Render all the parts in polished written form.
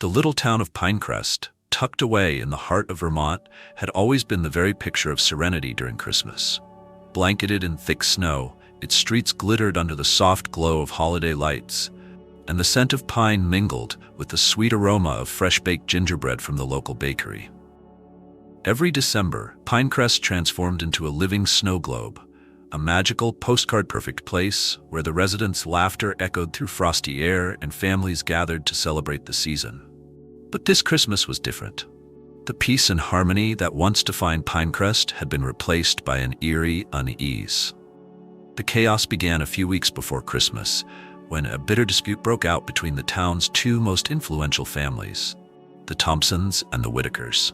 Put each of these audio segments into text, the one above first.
The little town of Pinecrest, tucked away in the heart of Vermont, had always been the very picture of serenity during Christmas. Blanketed in thick snow, its streets glittered under the soft glow of holiday lights, and the scent of pine mingled with the sweet aroma of fresh-baked gingerbread from the local bakery. Every December, Pinecrest transformed into a living snow globe, a magical, postcard-perfect place where the residents' laughter echoed through frosty air and families gathered to celebrate the season. But this Christmas was different. The peace and harmony that once defined Pinecrest had been replaced by an eerie unease. The chaos began a few weeks before Christmas, when a bitter dispute broke out between the town's two most influential families, the Thompsons and the Whitakers.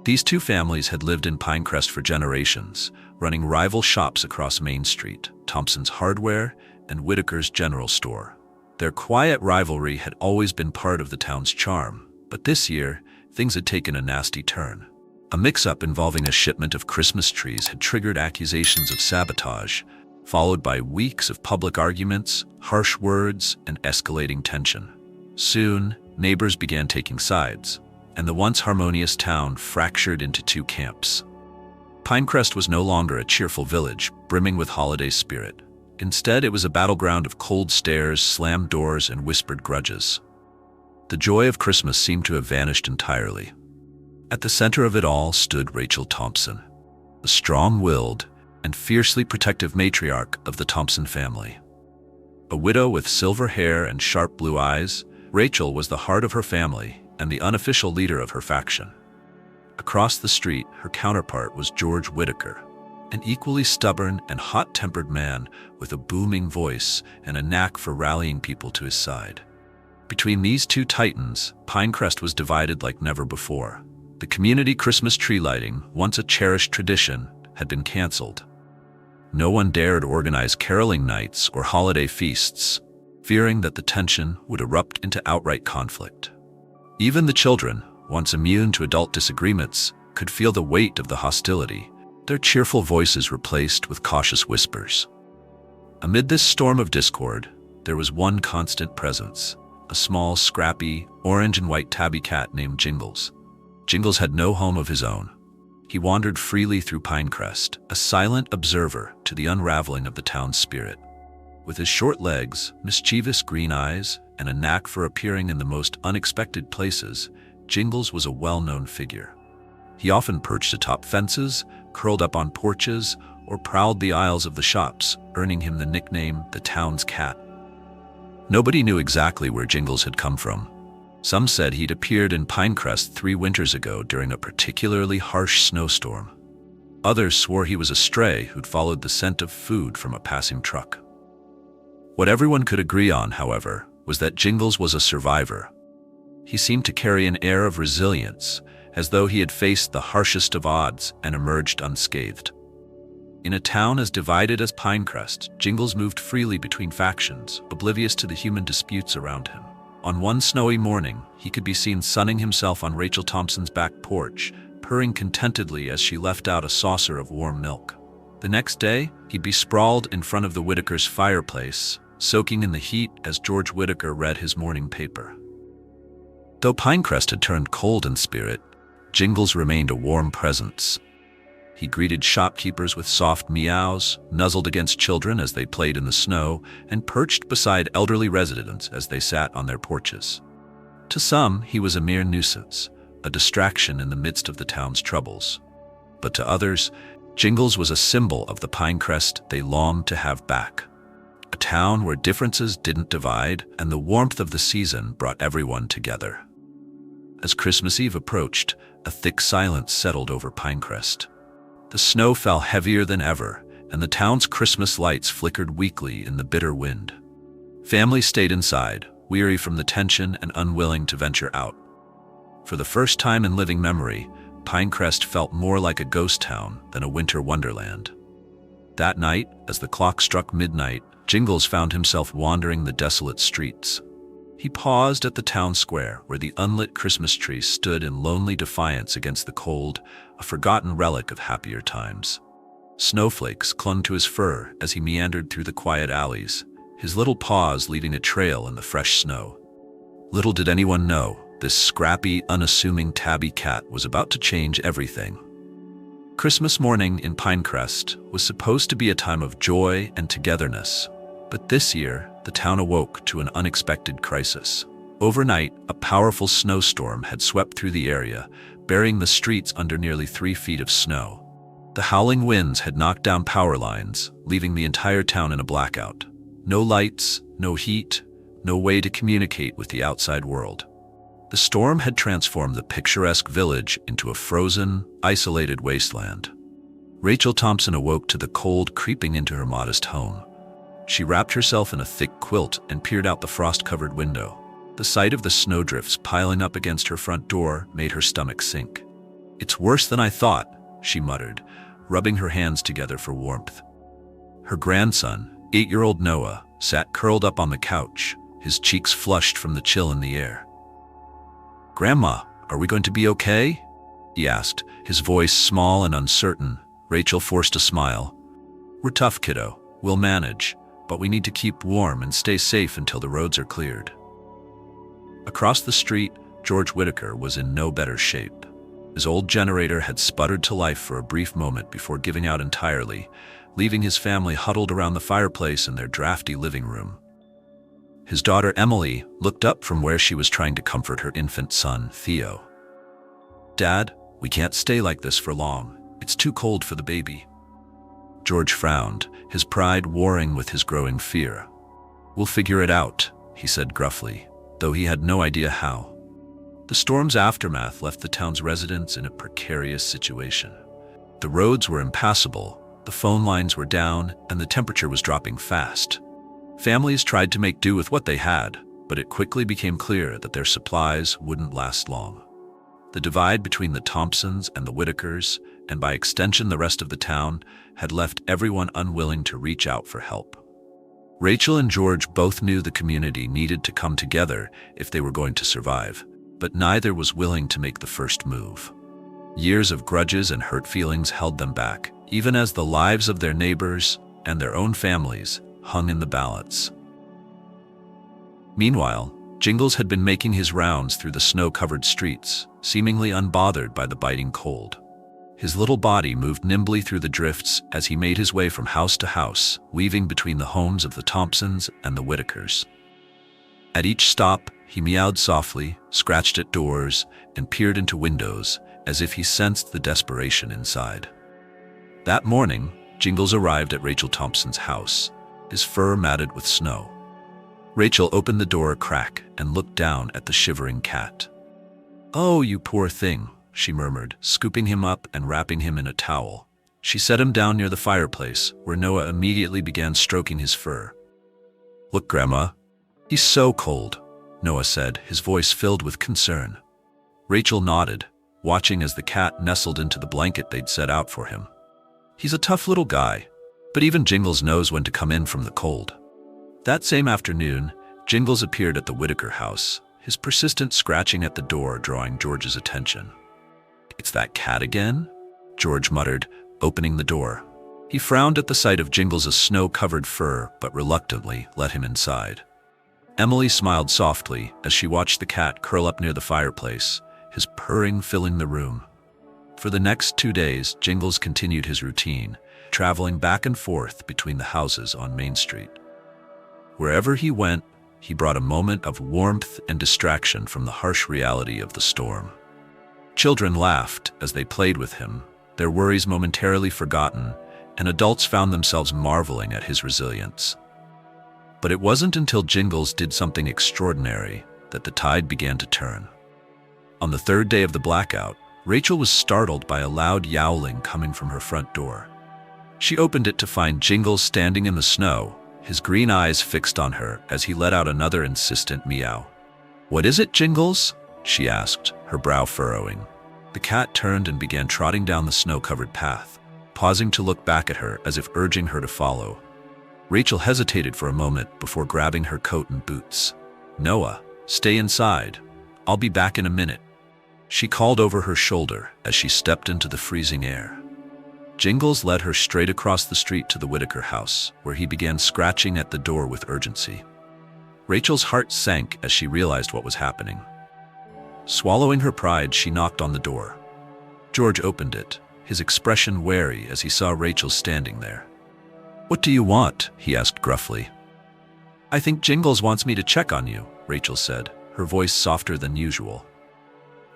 These two families had lived in Pinecrest for generations, running rival shops across Main Street, Thompson's Hardware and Whitaker's General Store. Their quiet rivalry had always been part of the town's charm, but this year, things had taken a nasty turn. A mix-up involving a shipment of Christmas trees had triggered accusations of sabotage, followed by weeks of public arguments, harsh words, and escalating tension. Soon, neighbors began taking sides, and the once harmonious town fractured into two camps. Pinecrest was no longer a cheerful village, brimming with holiday spirit. Instead, it was a battleground of cold stares, slammed doors, and whispered grudges. The joy of Christmas seemed to have vanished entirely. At the center of it all stood Rachel Thompson, the strong-willed and fiercely protective matriarch of the Thompson family. A widow with silver hair and sharp blue eyes, Rachel was the heart of her family and the unofficial leader of her faction. Across the street, her counterpart was George Whitaker, an equally stubborn and hot-tempered man with a booming voice and a knack for rallying people to his side. Between these two titans, Pinecrest was divided like never before. The community Christmas tree lighting, once a cherished tradition, had been canceled. No one dared organize caroling nights or holiday feasts, fearing that the tension would erupt into outright conflict. Even the children, once immune to adult disagreements, could feel the weight of the hostility, their cheerful voices replaced with cautious whispers. Amid this storm of discord, there was one constant presence, a small, scrappy, orange and white tabby cat named Jingles. Jingles had no home of his own. He wandered freely through Pinecrest, a silent observer to the unraveling of the town's spirit. With his short legs, mischievous green eyes, and a knack for appearing in the most unexpected places, Jingles was a well-known figure. He often perched atop fences, curled up on porches, or prowled the aisles of the shops, earning him the nickname the town's cat. Nobody knew exactly where Jingles had come from. Some said he'd appeared in Pinecrest 3 winters ago during a particularly harsh snowstorm. Others swore he was a stray who'd followed the scent of food from a passing truck. What everyone could agree on, however, was that Jingles was a survivor. He seemed to carry an air of resilience, as though he had faced the harshest of odds and emerged unscathed. In a town as divided as Pinecrest, Jingles moved freely between factions, oblivious to the human disputes around him. On one snowy morning, he could be seen sunning himself on Rachel Thompson's back porch, purring contentedly as she left out a saucer of warm milk. The next day, he'd be sprawled in front of the Whitakers' fireplace, soaking in the heat as George Whitaker read his morning paper. Though Pinecrest had turned cold in spirit, Jingles remained a warm presence. He greeted shopkeepers with soft meows, nuzzled against children as they played in the snow, and perched beside elderly residents as they sat on their porches. To some, he was a mere nuisance, a distraction in the midst of the town's troubles. But to others, Jingles was a symbol of the Pinecrest they longed to have back. A town where differences didn't divide and the warmth of the season brought everyone together. As Christmas Eve approached, a thick silence settled over Pinecrest. The snow fell heavier than ever, and the town's Christmas lights flickered weakly in the bitter wind. Families stayed inside, weary from the tension and unwilling to venture out. For the first time in living memory, Pinecrest felt more like a ghost town than a winter wonderland. That night, as the clock struck midnight, Jingles found himself wandering the desolate streets. He paused at the town square where the unlit Christmas tree stood in lonely defiance against the cold, a forgotten relic of happier times. Snowflakes clung to his fur as he meandered through the quiet alleys, his little paws leaving a trail in the fresh snow. Little did anyone know, this scrappy, unassuming tabby cat was about to change everything. Christmas morning in Pinecrest was supposed to be a time of joy and togetherness, but this year, the town awoke to an unexpected crisis. Overnight, a powerful snowstorm had swept through the area, burying the streets under nearly 3 feet of snow. The howling winds had knocked down power lines, leaving the entire town in a blackout. No lights, no heat, no way to communicate with the outside world. The storm had transformed the picturesque village into a frozen, isolated wasteland. Rachel Thompson awoke to the cold creeping into her modest home. She wrapped herself in a thick quilt and peered out the frost-covered window. The sight of the snowdrifts piling up against her front door made her stomach sink. "It's worse than I thought," she muttered, rubbing her hands together for warmth. Her grandson, 8-year-old Noah, sat curled up on the couch, his cheeks flushed from the chill in the air. "Grandma, are we going to be okay?" he asked, his voice small and uncertain. Rachel forced a smile. "We're tough, kiddo. We'll manage, but we need to keep warm and stay safe until the roads are cleared." Across the street, George Whitaker was in no better shape. His old generator had sputtered to life for a brief moment before giving out entirely, leaving his family huddled around the fireplace in their drafty living room. His daughter Emily looked up from where she was trying to comfort her infant son, Theo. "Dad, we can't stay like this for long. It's too cold for the baby." George frowned, his pride warring with his growing fear. "We'll figure it out," he said gruffly, though he had no idea how. The storm's aftermath left the town's residents in a precarious situation. The roads were impassable, the phone lines were down, and the temperature was dropping fast. Families tried to make do with what they had, but it quickly became clear that their supplies wouldn't last long. The divide between the Thompsons and the Whitakers, and by extension the rest of the town, had left everyone unwilling to reach out for help. Rachel and George both knew the community needed to come together if they were going to survive, but neither was willing to make the first move. Years of grudges and hurt feelings held them back, even as the lives of their neighbors and their own families hung in the balance. Meanwhile, Jingles had been making his rounds through the snow-covered streets, seemingly unbothered by the biting cold. His little body moved nimbly through the drifts as he made his way from house to house, weaving between the homes of the Thompsons and the Whitakers. At each stop, he meowed softly, scratched at doors, and peered into windows, as if he sensed the desperation inside. That morning, Jingles arrived at Rachel Thompson's house, his fur matted with snow. Rachel opened the door a crack and looked down at the shivering cat. "Oh, you poor thing," she murmured, scooping him up and wrapping him in a towel. She set him down near the fireplace, where Noah immediately began stroking his fur. "Look, Grandma, he's so cold," Noah said, his voice filled with concern. Rachel nodded, watching as the cat nestled into the blanket they'd set out for him. "He's a tough little guy, but even Jingles knows when to come in from the cold." That same afternoon, Jingles appeared at the Whitaker house, his persistent scratching at the door drawing George's attention. "It's that cat again?" George muttered, opening the door. He frowned at the sight of Jingles' snow-covered fur, but reluctantly let him inside. Emily smiled softly as she watched the cat curl up near the fireplace, his purring filling the room. For the next 2 days, Jingles continued his routine, traveling back and forth between the houses on Main Street. Wherever he went, he brought a moment of warmth and distraction from the harsh reality of the storm. Children laughed as they played with him, their worries momentarily forgotten, and adults found themselves marveling at his resilience. But it wasn't until Jingles did something extraordinary that the tide began to turn. On the 3rd day of the blackout, Rachel was startled by a loud yowling coming from her front door. She opened it to find Jingles standing in the snow, his green eyes fixed on her as he let out another insistent meow. "What is it, Jingles?" she asked, her brow furrowing. The cat turned and began trotting down the snow-covered path, pausing to look back at her as if urging her to follow. Rachel hesitated for a moment before grabbing her coat and boots. "Noah, stay inside. I'll be back in a minute," she called over her shoulder as she stepped into the freezing air. Jingles led her straight across the street to the Whitaker house, where he began scratching at the door with urgency. Rachel's heart sank as she realized what was happening. Swallowing her pride, she knocked on the door. George opened it, his expression wary as he saw Rachel standing there. "What do you want?" he asked gruffly. "I think Jingles wants me to check on you," Rachel said, her voice softer than usual.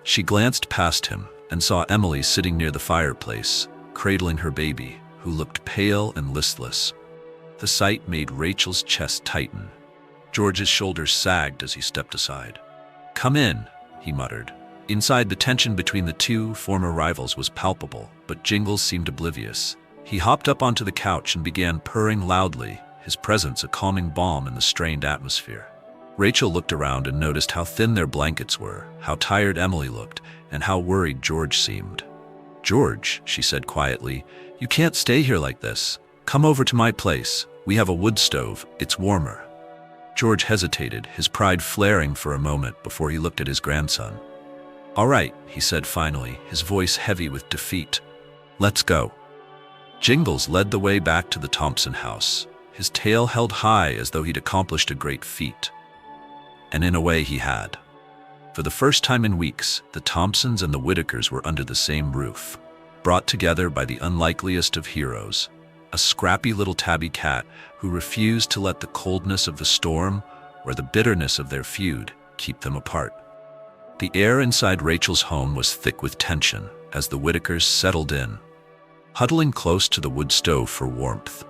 She glanced past him and saw Emily sitting near the fireplace, cradling her baby, who looked pale and listless. The sight made Rachel's chest tighten. George's shoulders sagged as he stepped aside. "Come in," he muttered. Inside, the tension between the two former rivals was palpable, but Jingles seemed oblivious. He hopped up onto the couch and began purring loudly, his presence a calming balm in the strained atmosphere. Rachel looked around and noticed how thin their blankets were, how tired Emily looked, and how worried George seemed. "George," she said quietly, "you can't stay here like this. Come over to my place. We have a wood stove. It's warmer." George hesitated, his pride flaring for a moment before he looked at his grandson. "All right," he said finally, his voice heavy with defeat. "Let's go." Jingles led the way back to the Thompson house, his tail held high as though he'd accomplished a great feat. And in a way he had. For the first time in weeks, the Thompsons and the Whitakers were under the same roof, brought together by the unlikeliest of heroes, a scrappy little tabby cat who refused to let the coldness of the storm or the bitterness of their feud keep them apart. The air inside Rachel's home was thick with tension as the Whitakers settled in, huddling close to the wood stove for warmth.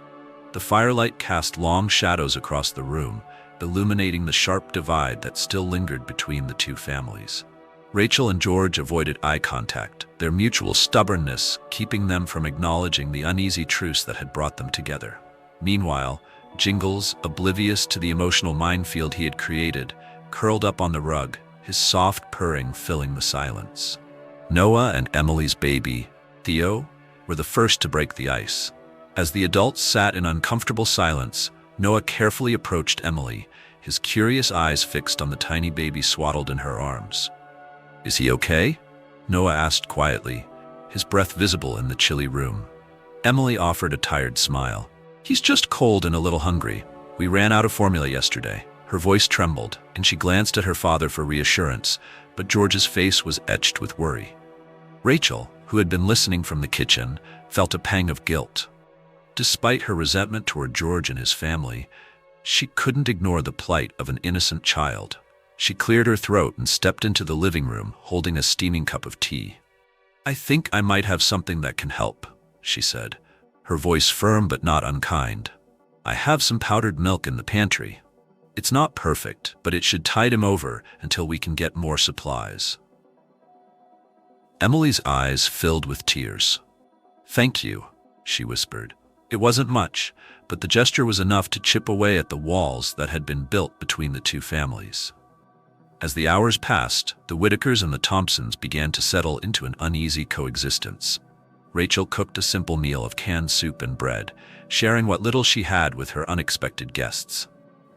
The firelight cast long shadows across the room, illuminating the sharp divide that still lingered between the two families. Rachel and George avoided eye contact, their mutual stubbornness keeping them from acknowledging the uneasy truce that had brought them together. Meanwhile, Jingles, oblivious to the emotional minefield he had created, curled up on the rug, his soft purring filling the silence. Noah and Emily's baby, Theo, were the first to break the ice. As the adults sat in uncomfortable silence, Noah carefully approached Emily, his curious eyes fixed on the tiny baby swaddled in her arms. "Is he okay?" Noah asked quietly, his breath visible in the chilly room. Emily offered a tired smile. "He's just cold and a little hungry. We ran out of formula yesterday." Her voice trembled, and she glanced at her father for reassurance, but George's face was etched with worry. Rachel, who had been listening from the kitchen, felt a pang of guilt. Despite her resentment toward George and his family, she couldn't ignore the plight of an innocent child. She cleared her throat and stepped into the living room, holding a steaming cup of tea. "I think I might have something that can help," she said, her voice firm but not unkind. "I have some powdered milk in the pantry. It's not perfect, but it should tide him over until we can get more supplies." Emily's eyes filled with tears. "Thank you," she whispered. It wasn't much, but the gesture was enough to chip away at the walls that had been built between the two families. As the hours passed, the Whitakers and the Thompsons began to settle into an uneasy coexistence. Rachel cooked a simple meal of canned soup and bread, sharing what little she had with her unexpected guests.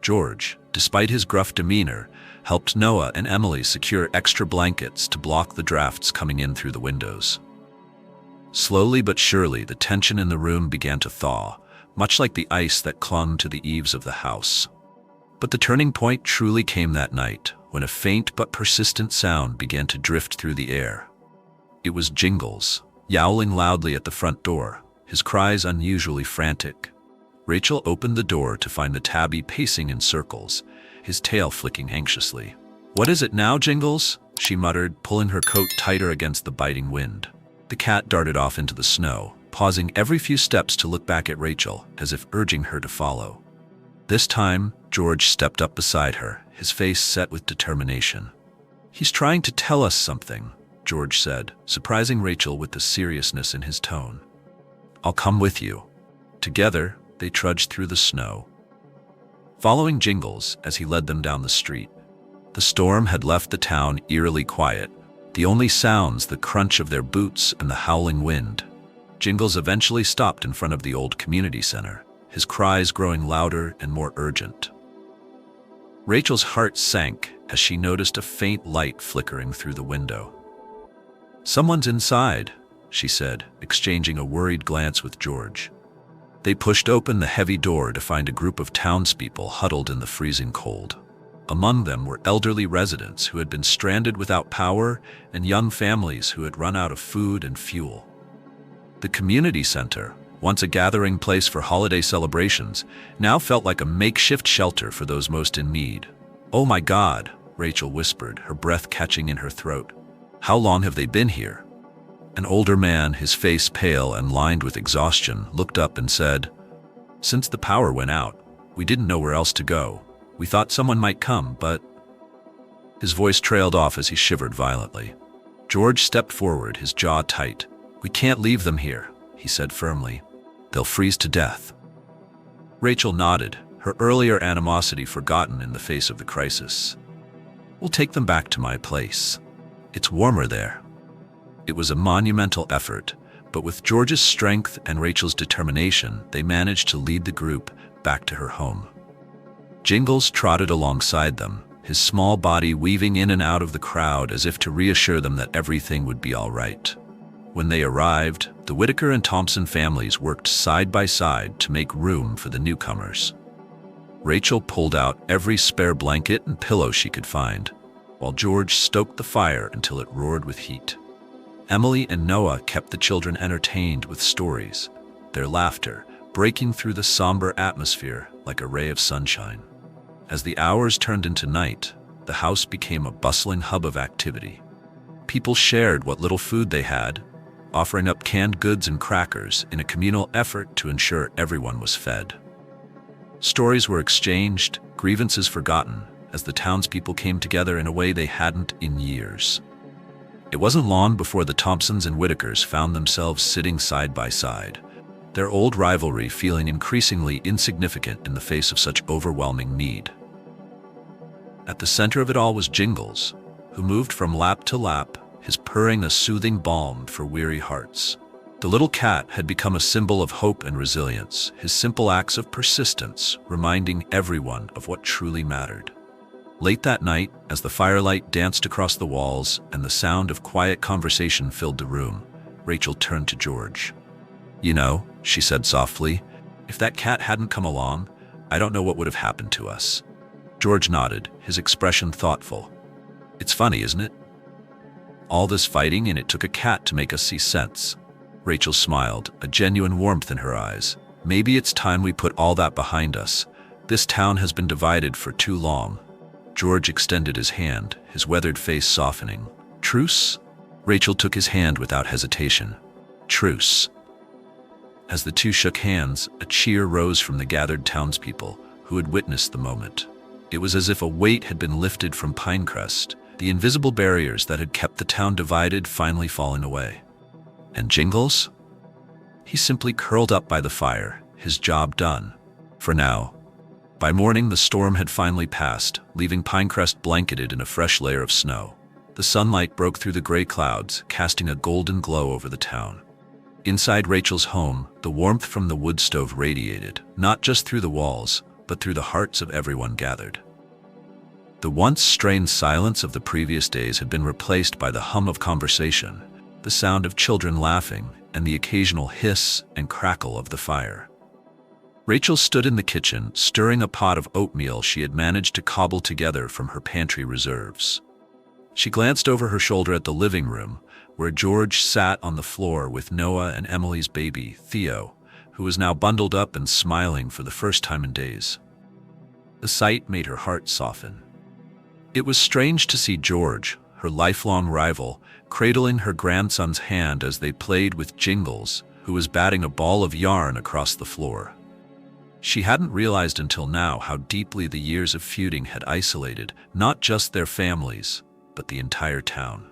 George, despite his gruff demeanor, helped Noah and Emily secure extra blankets to block the drafts coming in through the windows. Slowly but surely, the tension in the room began to thaw, much like the ice that clung to the eaves of the house. But the turning point truly came that night, when a faint but persistent sound began to drift through the air. It was Jingles, yowling loudly at the front door, his cries unusually frantic. Rachel opened the door to find the tabby pacing in circles, his tail flicking anxiously. "What is it now, Jingles?" she muttered, pulling her coat tighter against the biting wind. The cat darted off into the snow, pausing every few steps to look back at Rachel, as if urging her to follow. This time, George stepped up beside her, his face set with determination. "He's trying to tell us something," George said, surprising Rachel with the seriousness in his tone. "I'll come with you." Together, they trudged through the snow, following Jingles as he led them down the street. The storm had left the town eerily quiet, the only sounds the crunch of their boots and the howling wind. Jingles eventually stopped in front of the old community center, his cries growing louder and more urgent. Rachel's heart sank as she noticed a faint light flickering through the window. "Someone's inside," she said, exchanging a worried glance with George. They pushed open the heavy door to find a group of townspeople huddled in the freezing cold. Among them were elderly residents who had been stranded without power and young families who had run out of food and fuel. The community center, once a gathering place for holiday celebrations, now felt like a makeshift shelter for those most in need. "Oh my God," Rachel whispered, her breath catching in her throat. "How long have they been here?" An older man, his face pale and lined with exhaustion, looked up and said, "Since the power went out, we didn't know where else to go. We thought someone might come, but—" His voice trailed off as he shivered violently. George stepped forward, his jaw tight. "We can't leave them here," he said firmly. "They'll freeze to death." Rachel nodded, her earlier animosity forgotten in the face of the crisis. "We'll take them back to my place. It's warmer there." It was a monumental effort, but with George's strength and Rachel's determination, they managed to lead the group back to her home. Jingles trotted alongside them, his small body weaving in and out of the crowd as if to reassure them that everything would be all right. When they arrived, the Whitaker and Thompson families worked side by side to make room for the newcomers. Rachel pulled out every spare blanket and pillow she could find, while George stoked the fire until it roared with heat. Emily and Noah kept the children entertained with stories, their laughter breaking through the somber atmosphere like a ray of sunshine. As the hours turned into night, the house became a bustling hub of activity. People shared what little food they had, offering up canned goods and crackers in a communal effort to ensure everyone was fed. Stories were exchanged, grievances forgotten, as the townspeople came together in a way they hadn't in years. It wasn't long before the Thompsons and Whitakers found themselves sitting side by side, their old rivalry feeling increasingly insignificant in the face of such overwhelming need. At the center of it all was Jingles, who moved from lap to lap, his purring a soothing balm for weary hearts. The little cat had become a symbol of hope and resilience, his simple acts of persistence reminding everyone of what truly mattered. Late that night, as the firelight danced across the walls and the sound of quiet conversation filled the room, Rachel turned to George. "You know," she said softly, "if that cat hadn't come along, I don't know what would have happened to us." George nodded, his expression thoughtful. "It's funny, isn't it? All this fighting, and it took a cat to make us see sense." Rachel smiled, a genuine warmth in her eyes. "Maybe it's time we put all that behind us. This town has been divided for too long." George extended his hand, his weathered face softening. "Truce?" Rachel took his hand without hesitation. "Truce." As the two shook hands, a cheer rose from the gathered townspeople who had witnessed the moment. It was as if a weight had been lifted from Pinecrest, the invisible barriers that had kept the town divided finally falling away. And Jingles? He simply curled up by the fire, his job done. For now. By morning, the storm had finally passed, leaving Pinecrest blanketed in a fresh layer of snow. The sunlight broke through the gray clouds, casting a golden glow over the town. Inside Rachel's home, the warmth from the wood stove radiated, not just through the walls, but through the hearts of everyone gathered. The once strained silence of the previous days had been replaced by the hum of conversation, the sound of children laughing, and the occasional hiss and crackle of the fire. Rachel stood in the kitchen, stirring a pot of oatmeal she had managed to cobble together from her pantry reserves. She glanced over her shoulder at the living room, where George sat on the floor with Noah and Emily's baby, Theo, who was now bundled up and smiling for the first time in days. The sight made her heart soften. It was strange to see George, her lifelong rival, cradling her grandson's hand as they played with Jingles, who was batting a ball of yarn across the floor. She hadn't realized until now how deeply the years of feuding had isolated not just their families, but the entire town.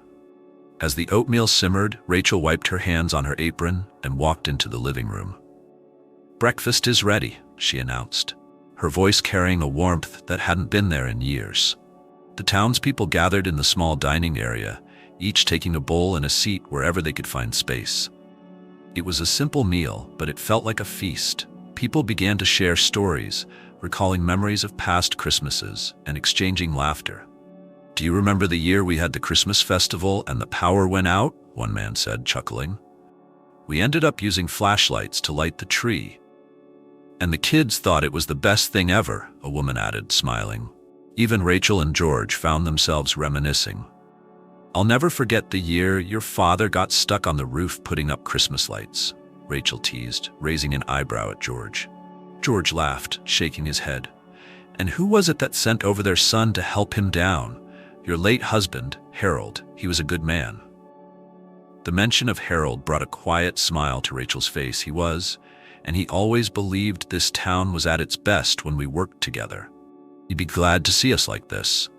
As the oatmeal simmered, Rachel wiped her hands on her apron and walked into the living room. "Breakfast is ready," she announced, her voice carrying a warmth that hadn't been there in years. The townspeople gathered in the small dining area, each taking a bowl and a seat wherever they could find space. It was a simple meal, but it felt like a feast. People began to share stories, recalling memories of past Christmases and exchanging laughter. "Do you remember the year we had the Christmas festival and the power went out?" one man said, chuckling. "We ended up using flashlights to light the tree. And the kids thought it was the best thing ever," a woman added, smiling. Even Rachel and George found themselves reminiscing. "I'll never forget the year your father got stuck on the roof putting up Christmas lights," Rachel teased, raising an eyebrow at George. George laughed, shaking his head. "And who was it that sent over their son to help him down? Your late husband, Harold. He was a good man." The mention of Harold brought a quiet smile to Rachel's face. And he always believed this town was at its best when we worked together. "You'd be glad to see us like this."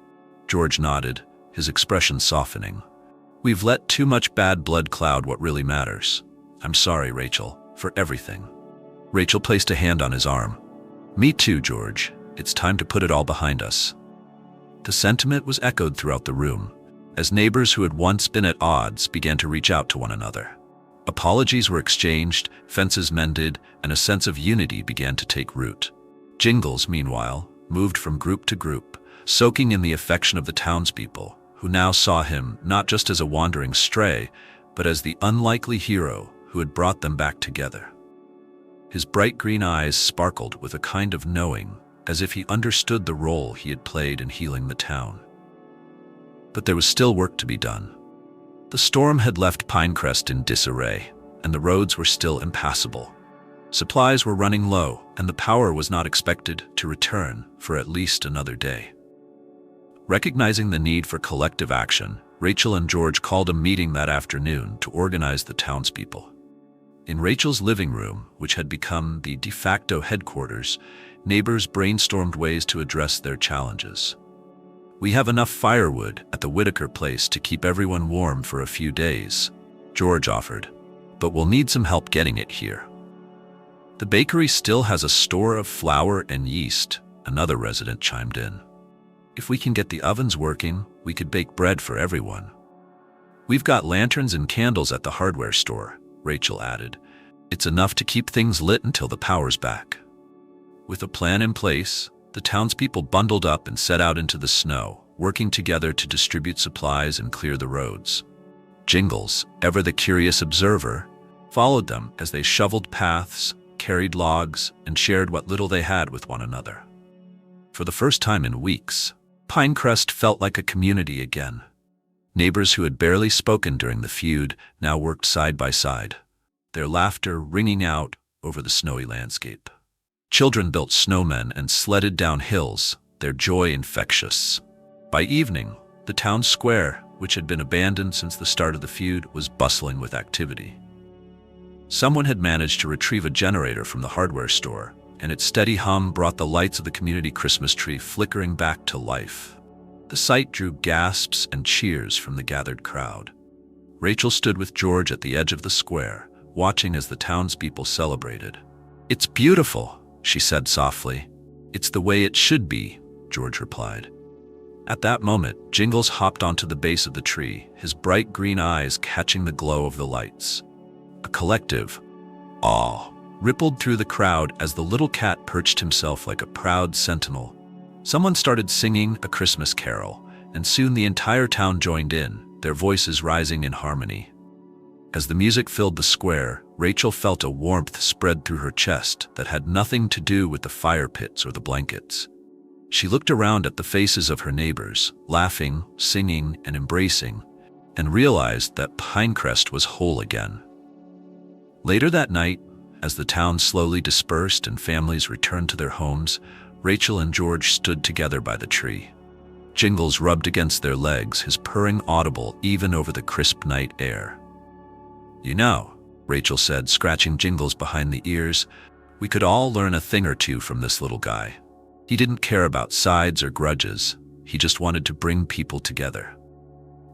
George nodded, his expression softening. "We've let too much bad blood cloud what really matters. I'm sorry, Rachel, for everything." Rachel placed a hand on his arm. "Me too, George. It's time to put it all behind us." The sentiment was echoed throughout the room, as neighbors who had once been at odds began to reach out to one another. Apologies were exchanged, fences mended, and a sense of unity began to take root. Jingles, meanwhile, moved from group to group, soaking in the affection of the townspeople, who now saw him not just as a wandering stray, but as the unlikely hero who had brought them back together. His bright green eyes sparkled with a kind of knowing, as if he understood the role he had played in healing the town. But there was still work to be done. The storm had left Pinecrest in disarray, and the roads were still impassable. Supplies were running low, and the power was not expected to return for at least another day. Recognizing the need for collective action, Rachel and George called a meeting that afternoon to organize the townspeople. In Rachel's living room, which had become the de facto headquarters, neighbors brainstormed ways to address their challenges. "We have enough firewood at the Whitaker place to keep everyone warm for a few days," George offered, "but we'll need some help getting it here." "The bakery still has a store of flour and yeast," another resident chimed in. "If we can get the ovens working, we could bake bread for everyone." "We've got lanterns and candles at the hardware store," Rachel added. "It's enough to keep things lit until the power's back." With a plan in place, the townspeople bundled up and set out into the snow, working together to distribute supplies and clear the roads. Jingles, ever the curious observer, followed them as they shoveled paths, carried logs, and shared what little they had with one another. For the first time in weeks, Pinecrest felt like a community again. Neighbors who had barely spoken during the feud now worked side by side, their laughter ringing out over the snowy landscape. Children built snowmen and sledded down hills, their joy infectious. By evening, the town square, which had been abandoned since the start of the feud, was bustling with activity. Someone had managed to retrieve a generator from the hardware store, and its steady hum brought the lights of the community Christmas tree flickering back to life. The sight drew gasps and cheers from the gathered crowd. Rachel stood with George at the edge of the square, watching as the townspeople celebrated. "It's beautiful," she said softly. "It's the way it should be," George replied. At that moment, Jingles hopped onto the base of the tree, his bright green eyes catching the glow of the lights. A collective awe rippled through the crowd as the little cat perched himself like a proud sentinel. Someone started singing a Christmas carol, and soon the entire town joined in, their voices rising in harmony. As the music filled the square, Rachel felt a warmth spread through her chest that had nothing to do with the fire pits or the blankets. She looked around at the faces of her neighbors, laughing, singing, and embracing, and realized that Pinecrest was whole again. Later that night, as the town slowly dispersed and families returned to their homes, Rachel and George stood together by the tree. Jingles rubbed against their legs, his purring audible even over the crisp night air. "You know," Rachel said, scratching Jingles behind the ears, "we could all learn a thing or two from this little guy. He didn't care about sides or grudges. He just wanted to bring people together."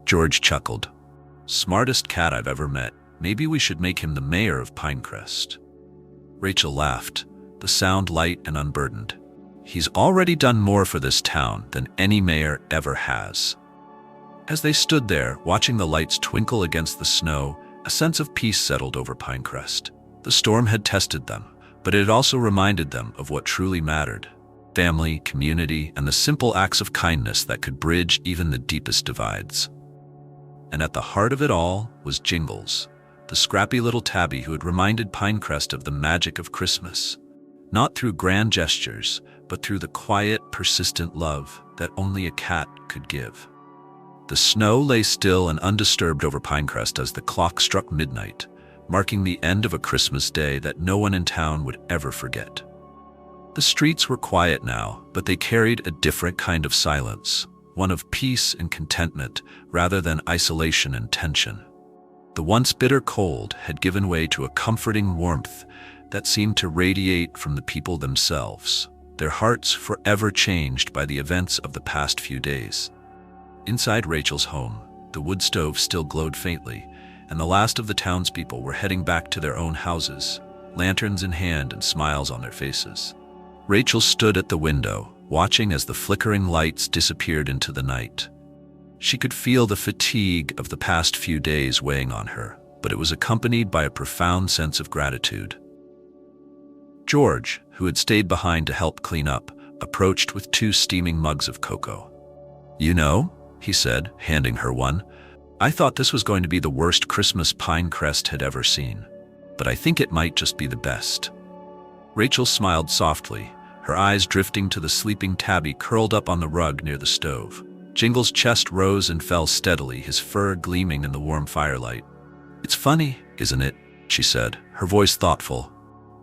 George chuckled. "Smartest cat I've ever met. Maybe we should make him the mayor of Pinecrest." Rachel laughed, the sound light and unburdened. "He's already done more for this town than any mayor ever has." As they stood there, watching the lights twinkle against the snow, a sense of peace settled over Pinecrest. The storm had tested them, but it had also reminded them of what truly mattered: family, community, and the simple acts of kindness that could bridge even the deepest divides. And at the heart of it all was Jingles, the scrappy little tabby who had reminded Pinecrest of the magic of Christmas, not through grand gestures, but through the quiet, persistent love that only a cat could give. The snow lay still and undisturbed over Pinecrest as the clock struck midnight, marking the end of a Christmas day that no one in town would ever forget. The streets were quiet now, but they carried a different kind of silence, one of peace and contentment rather than isolation and tension. The once bitter cold had given way to a comforting warmth that seemed to radiate from the people themselves, their hearts forever changed by the events of the past few days. Inside Rachel's home, the wood stove still glowed faintly, and the last of the townspeople were heading back to their own houses, lanterns in hand and smiles on their faces. Rachel stood at the window, watching as the flickering lights disappeared into the night. She could feel the fatigue of the past few days weighing on her, but it was accompanied by a profound sense of gratitude. George, who had stayed behind to help clean up, approached with 2 steaming mugs of cocoa. "You know," he said, handing her one, "I thought this was going to be the worst Christmas Pinecrest had ever seen, but I think it might just be the best." Rachel smiled softly, her eyes drifting to the sleeping Tabby curled up on the rug near the stove. Jingle's chest rose and fell steadily, his fur gleaming in the warm firelight. "It's funny, isn't it?" she said, her voice thoughtful.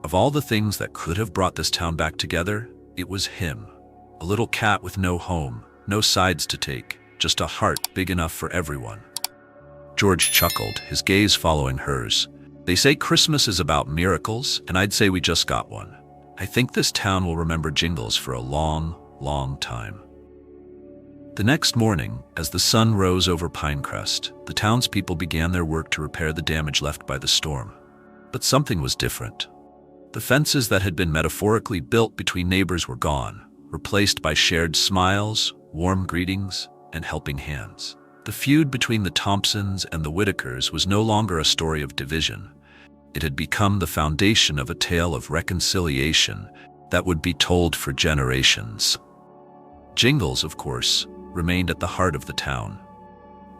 "Of all the things that could have brought this town back together, it was him. A little cat with no home, no sides to take, just a heart big enough for everyone." George chuckled, his gaze following hers. "They say Christmas is about miracles, and I'd say we just got one. I think this town will remember Jingles for a long, long time." The next morning, as the sun rose over Pinecrest, the townspeople began their work to repair the damage left by the storm. But something was different. The fences that had been metaphorically built between neighbors were gone, replaced by shared smiles, warm greetings, and helping hands. The feud between the Thompsons and the Whitakers was no longer a story of division. It had become the foundation of a tale of reconciliation that would be told for generations. Jingles, of course, remained at the heart of the town.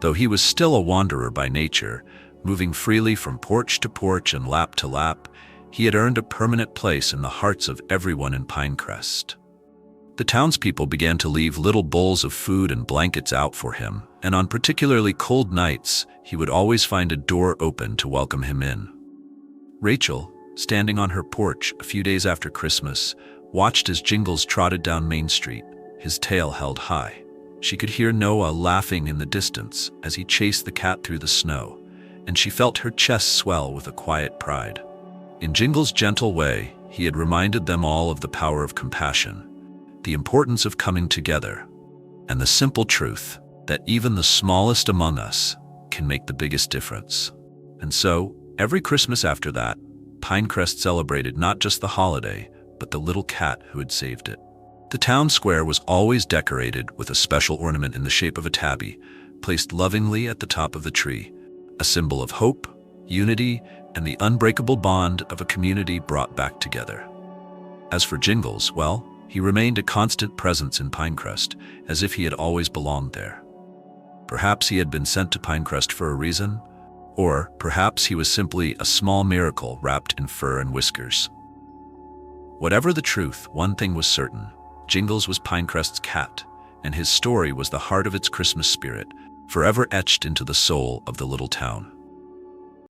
Though he was still a wanderer by nature, moving freely from porch to porch and lap to lap, he had earned a permanent place in the hearts of everyone in Pinecrest. The townspeople began to leave little bowls of food and blankets out for him, and on particularly cold nights, he would always find a door open to welcome him in. Rachel, standing on her porch a few days after Christmas, watched as Jingles trotted down Main Street, his tail held high. She could hear Noah laughing in the distance as he chased the cat through the snow, and she felt her chest swell with a quiet pride. In Jingles' gentle way, he had reminded them all of the power of compassion, the importance of coming together, and the simple truth that even the smallest among us can make the biggest difference. And so, every Christmas after that, Pinecrest celebrated not just the holiday, but the little cat who had saved it. The town square was always decorated with a special ornament in the shape of a tabby, placed lovingly at the top of the tree, a symbol of hope, unity, and the unbreakable bond of a community brought back together. As for Jingles, well, he remained a constant presence in Pinecrest, as if he had always belonged there. Perhaps he had been sent to Pinecrest for a reason, or perhaps he was simply a small miracle wrapped in fur and whiskers. Whatever the truth, one thing was certain. Jingles was Pinecrest's cat, and his story was the heart of its Christmas spirit, forever etched into the soul of the little town.